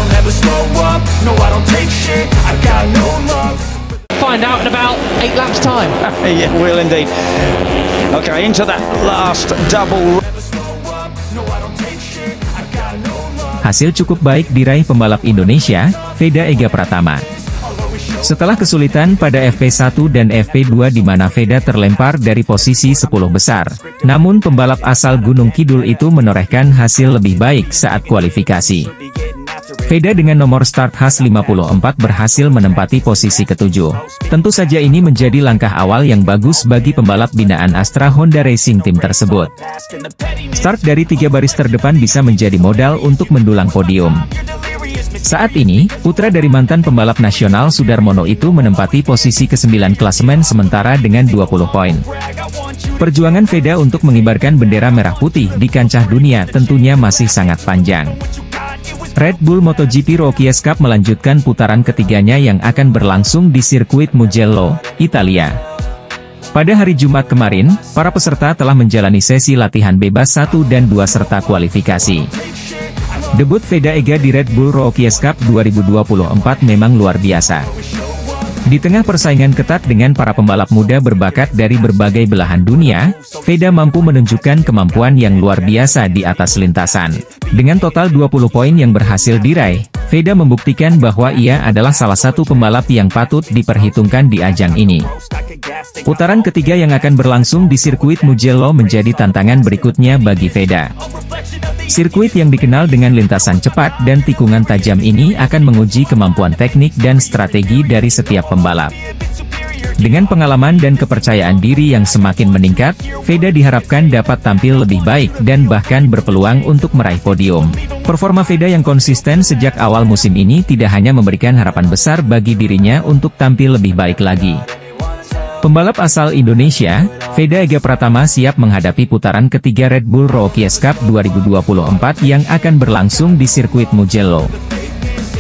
don't ever slow up, no I don't take shit, I got no love. Find out in about 8 laps time. Yeah, will indeed. Okay, into that last double. Hasil cukup baik diraih pembalap Indonesia, Veda Ega Pratama. Setelah kesulitan pada FP1 dan FP2 di mana Veda terlempar dari posisi 10 besar, namun pembalap asal Gunung Kidul itu menorehkan hasil lebih baik saat kualifikasi. Veda dengan nomor start H54 berhasil menempati posisi ke-7. Tentu saja ini menjadi langkah awal yang bagus bagi pembalap binaan Astra Honda Racing Team tersebut. Start dari 3 baris terdepan bisa menjadi modal untuk mendulang podium. Saat ini, putra dari mantan pembalap nasional Sudarmono itu menempati posisi ke-9 klasemen sementara dengan 20 poin. Perjuangan Veda untuk mengibarkan bendera merah putih di kancah dunia tentunya masih sangat panjang. Red Bull MotoGP Rookies Cup melanjutkan putaran ketiganya yang akan berlangsung di sirkuit Mugello, Italia. Pada hari Jumat kemarin, para peserta telah menjalani sesi latihan bebas 1 dan 2 serta kualifikasi. Debut Veda Ega di Red Bull Rookies Cup 2024 memang luar biasa. Di tengah persaingan ketat dengan para pembalap muda berbakat dari berbagai belahan dunia, Veda mampu menunjukkan kemampuan yang luar biasa di atas lintasan. Dengan total 20 poin yang berhasil diraih, Veda membuktikan bahwa ia adalah salah satu pembalap yang patut diperhitungkan di ajang ini. Putaran ketiga yang akan berlangsung di sirkuit Mugello menjadi tantangan berikutnya bagi Veda. Sirkuit yang dikenal dengan lintasan cepat dan tikungan tajam ini akan menguji kemampuan teknik dan strategi dari setiap pembalap. Dengan pengalaman dan kepercayaan diri yang semakin meningkat, Veda diharapkan dapat tampil lebih baik dan bahkan berpeluang untuk meraih podium. Performa Veda yang konsisten sejak awal musim ini tidak hanya memberikan harapan besar bagi dirinya untuk tampil lebih baik lagi. Pembalap asal Indonesia, Veda Ega Pratama siap menghadapi putaran ketiga Red Bull Rookies Cup 2024 yang akan berlangsung di sirkuit Mugello.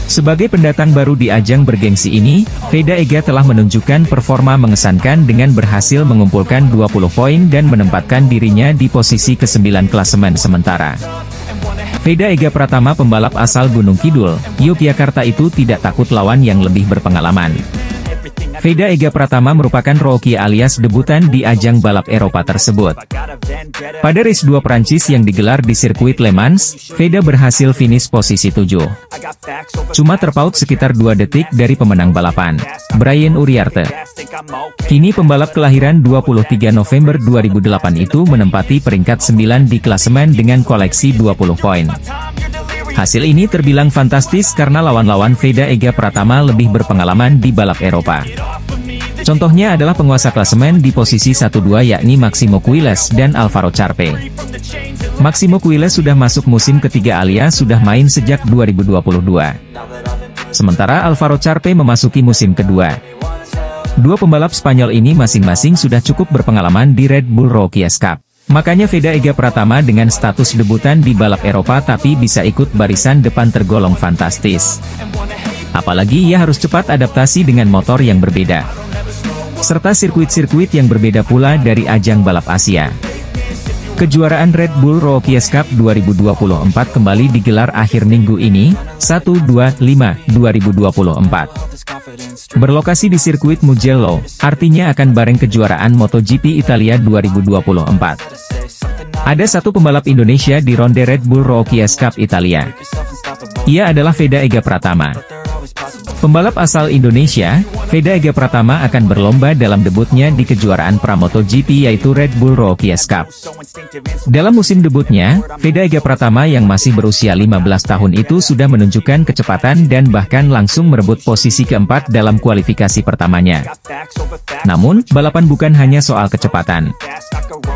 Sebagai pendatang baru di ajang bergengsi ini, Veda Ega telah menunjukkan performa mengesankan dengan berhasil mengumpulkan 20 poin dan menempatkan dirinya di posisi ke-9 klasemen sementara. Veda Ega Pratama pembalap asal Gunung Kidul, Yogyakarta itu tidak takut lawan yang lebih berpengalaman. Veda Ega Pratama merupakan rookie alias debutan di ajang balap Eropa tersebut. Pada race 2 Prancis yang digelar di sirkuit Le Mans, Veda berhasil finish posisi 7. Cuma terpaut sekitar 2 detik dari pemenang balapan, Brian Uriarte. Kini pembalap kelahiran 23 November 2008 itu menempati peringkat 9 di klasemen dengan koleksi 20 poin. Hasil ini terbilang fantastis karena lawan-lawan Veda Ega Pratama lebih berpengalaman di balap Eropa. Contohnya adalah penguasa klasemen di posisi 1-2 yakni Maximo Quiles dan Alvaro Charpe. Maximo Quiles sudah masuk musim ketiga alias sudah main sejak 2022. Sementara Alvaro Charpe memasuki musim kedua. Dua pembalap Spanyol ini masing-masing sudah cukup berpengalaman di Red Bull Rookies Cup. Makanya Veda Ega Pratama dengan status debutan di balap Eropa tapi bisa ikut barisan depan tergolong fantastis. Apalagi ia harus cepat adaptasi dengan motor yang berbeda. Serta sirkuit-sirkuit yang berbeda pula dari ajang balap Asia. Kejuaraan Red Bull Rookies Cup 2024 kembali digelar akhir minggu ini, 1-2-5-2024. Berlokasi di sirkuit Mugello, artinya akan bareng kejuaraan MotoGP Italia 2024. Ada satu pembalap Indonesia di ronde Red Bull Rookies Cup Italia. Ia adalah Veda Ega Pratama. Pembalap asal Indonesia, Veda Ega Pratama akan berlomba dalam debutnya di kejuaraan pra-MotoGP yaitu Red Bull Rookies Cup. Dalam musim debutnya, Veda Ega Pratama yang masih berusia 15 tahun itu sudah menunjukkan kecepatan dan bahkan langsung merebut posisi keempat dalam kualifikasi pertamanya. Namun, balapan bukan hanya soal kecepatan.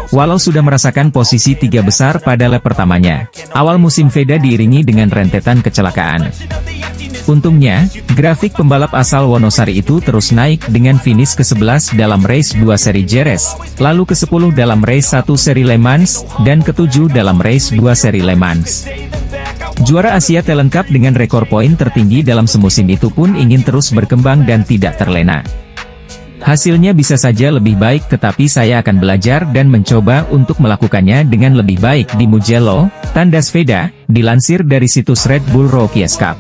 Walau sudah merasakan posisi 3 besar pada lap pertamanya, awal musim Veda diiringi dengan rentetan kecelakaan. Untungnya, grafik pembalap asal Wonosari itu terus naik dengan finish ke-11 dalam race 2 seri Jerez, lalu ke-10 dalam race 1 seri Le Mans, dan ke-7 dalam race 2 seri Le Mans. Juara Asia Talent Cup dengan rekor poin tertinggi dalam semusim itu pun ingin terus berkembang dan tidak terlena. Hasilnya bisa saja lebih baik, tetapi saya akan belajar dan mencoba untuk melakukannya dengan lebih baik di Mugello, tandas Veda, dilansir dari situs Red Bull Rookies Cup.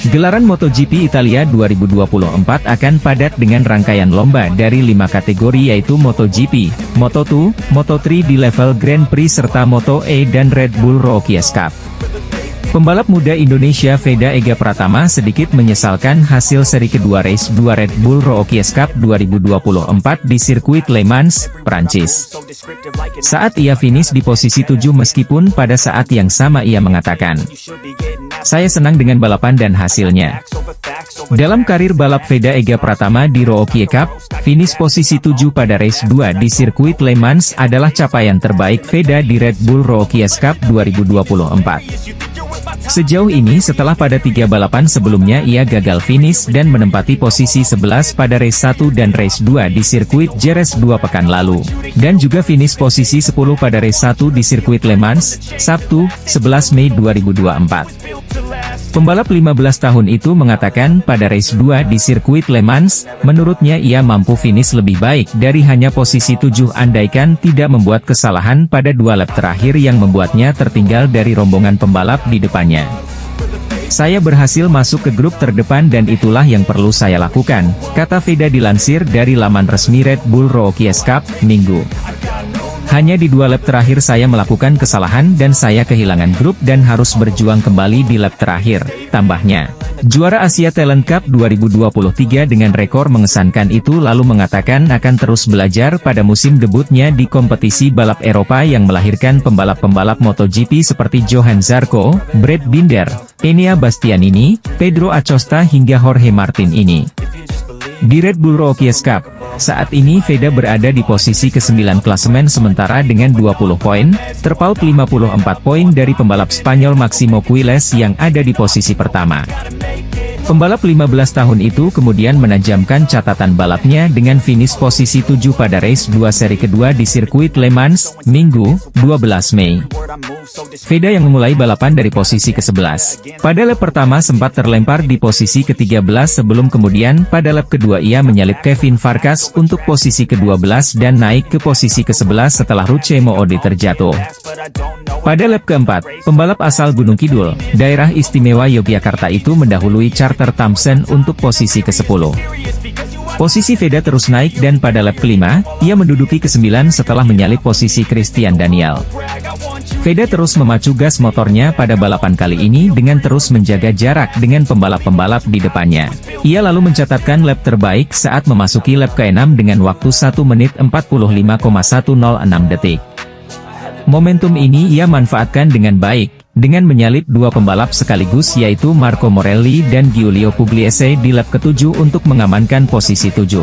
Gelaran MotoGP Italia 2024 akan padat dengan rangkaian lomba dari 5 kategori yaitu MotoGP, Moto2, Moto3 di level Grand Prix serta Moto E dan Red Bull Rookies Cup. Pembalap muda Indonesia Veda Ega Pratama sedikit menyesalkan hasil seri kedua race 2 Red Bull Rookies Cup 2024 di sirkuit Le Mans, Prancis. Saat ia finish di posisi 7 meskipun pada saat yang sama ia mengatakan, "Saya senang dengan balapan dan hasilnya." Dalam karir balap Veda Ega Pratama di Rookies Cup, finish posisi 7 pada race 2 di sirkuit Le Mans adalah capaian terbaik Veda di Red Bull Rookies Cup 2024. Sejauh ini setelah pada 3 balapan sebelumnya ia gagal finish dan menempati posisi 11 pada race 1 dan race 2 di sirkuit Jerez 2 pekan lalu, dan juga finish posisi 10 pada race 1 di sirkuit Le Mans, Sabtu, 11 Mei 2024. Pembalap 15 tahun itu mengatakan pada race 2 di sirkuit Le Mans, menurutnya ia mampu finish lebih baik dari hanya posisi 7 andaikan tidak membuat kesalahan pada 2 lap terakhir yang membuatnya tertinggal dari rombongan pembalap di depannya. "Saya berhasil masuk ke grup terdepan dan itulah yang perlu saya lakukan," kata Veda dilansir dari laman resmi Red Bull Rookies Cup, Minggu. "Hanya di 2 lap terakhir saya melakukan kesalahan dan saya kehilangan grup dan harus berjuang kembali di lap terakhir," tambahnya. Juara Asia Talent Cup 2023 dengan rekor mengesankan itu lalu mengatakan akan terus belajar pada musim debutnya di kompetisi balap Eropa yang melahirkan pembalap-pembalap MotoGP seperti Johan Zarco, Brad Binder, Enea Bastianini, Pedro Acosta hingga Jorge Martin ini. Di Red Bull Rookies Cup, saat ini Veda berada di posisi ke-9 klasemen sementara dengan 20 poin, terpaut 54 poin dari pembalap Spanyol Máximo Quiles yang ada di posisi pertama. Pembalap 15 tahun itu kemudian menajamkan catatan balapnya dengan finish posisi 7 pada race 2 seri kedua di sirkuit Le Mans, Minggu, 12 Mei. Veda yang memulai balapan dari posisi ke-11. Pada lap pertama sempat terlempar di posisi ke-13 sebelum kemudian pada lap kedua ia menyalip Kevin Farkas untuk posisi ke-12 dan naik ke posisi ke-11 setelah Ruche Moode terjatuh. Pada lap keempat, pembalap asal Gunung Kidul, daerah istimewa Yogyakarta itu mendahului Carter Thompson untuk posisi ke-10. Posisi Veda terus naik dan pada lap kelima, ia menduduki ke-9 setelah menyalip posisi Christian Daniel. Veda terus memacu gas motornya pada balapan kali ini dengan terus menjaga jarak dengan pembalap-pembalap di depannya. Ia lalu mencatatkan lap terbaik saat memasuki lap ke-6 dengan waktu 1 menit 45,106 detik. Momentum ini ia manfaatkan dengan baik, dengan menyalip 2 pembalap sekaligus yaitu Marco Morelli dan Giulio Pugliese di lap ke-7 untuk mengamankan posisi 7.